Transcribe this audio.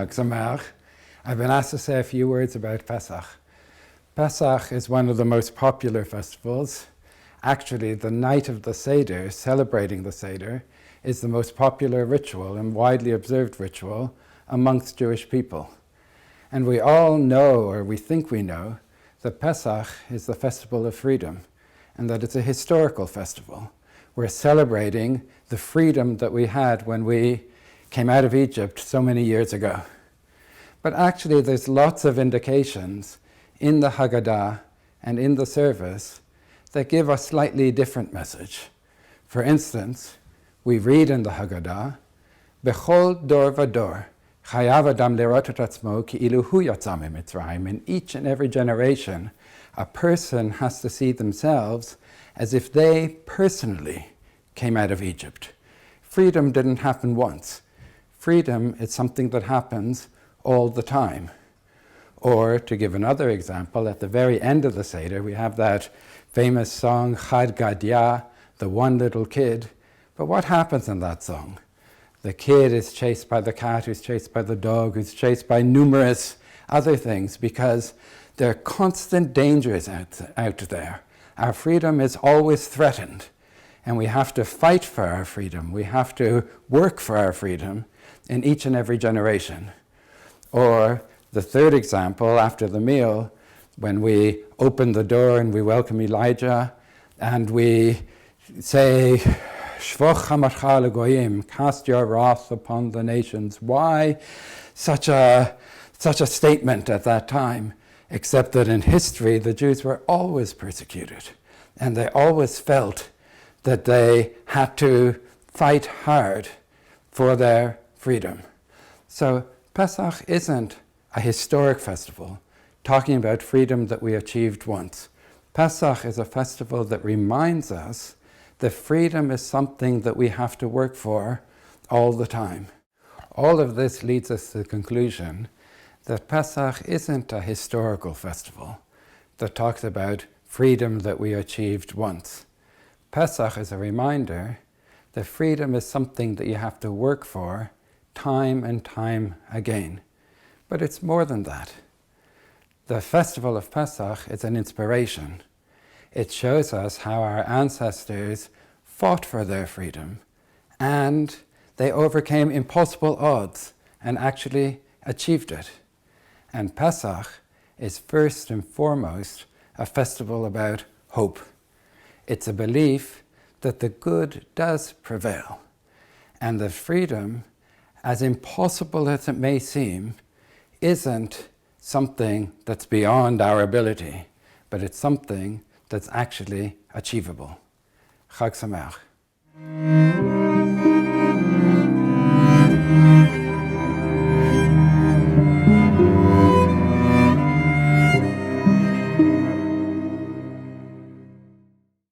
Chag Sameach. I've been asked to say a few words about Pesach. Pesach is one of the most popular festivals. Actually, the night of the Seder, celebrating the Seder, is the most popular ritual and widely observed ritual amongst Jewish people. And we all know, or we think we know, that Pesach is the festival of freedom, and that it's a historical festival. We're celebrating the freedom that we had when we came out of Egypt so many years ago. But actually, there's lots of indications in the Haggadah and in the service that give a slightly different message. For instance, we read in the Haggadah, Bechol dor vador, chayav adam lerot et atzmo ki'ilu hu yatza miMitzrayim. In each and every generation, a person has to see themselves as if they personally came out of Egypt. Freedom didn't happen once. Freedom is something that happens all the time. Or, to give another example, at the very end of the Seder, we have that famous song, Chad Gadya, the one little kid. But what happens in that song? The kid is chased by the cat, who's chased by the dog, who's chased by numerous other things, because there are constant dangers out there. Our freedom is always threatened, and we have to fight for our freedom. We have to work for our freedom in each and every generation. Or the third example, after the meal, when we open the door and we welcome Elijah, and we say, Shvoch hamarcha legoyim, cast your wrath upon the nations. Why such a statement at that time? Except that in history, the Jews were always persecuted, and they always felt that they had to fight hard for their freedom. So Pesach isn't a historic festival talking about freedom that we achieved once. Pesach is a festival that reminds us that freedom is something that we have to work for all the time. All of this leads us to the conclusion that Pesach isn't a historical festival that talks about freedom that we achieved once. Pesach is a reminder that freedom is something that you have to work for time and time again. But it's more than that. The festival of Pesach is an inspiration. It shows us how our ancestors fought for their freedom, and they overcame impossible odds and actually achieved it. And Pesach is first and foremost a festival about hope. It's a belief that the good does prevail, and that freedom, as impossible as it may seem, isn't something that's beyond our ability, but it's something that's actually achievable. Chag Sameach.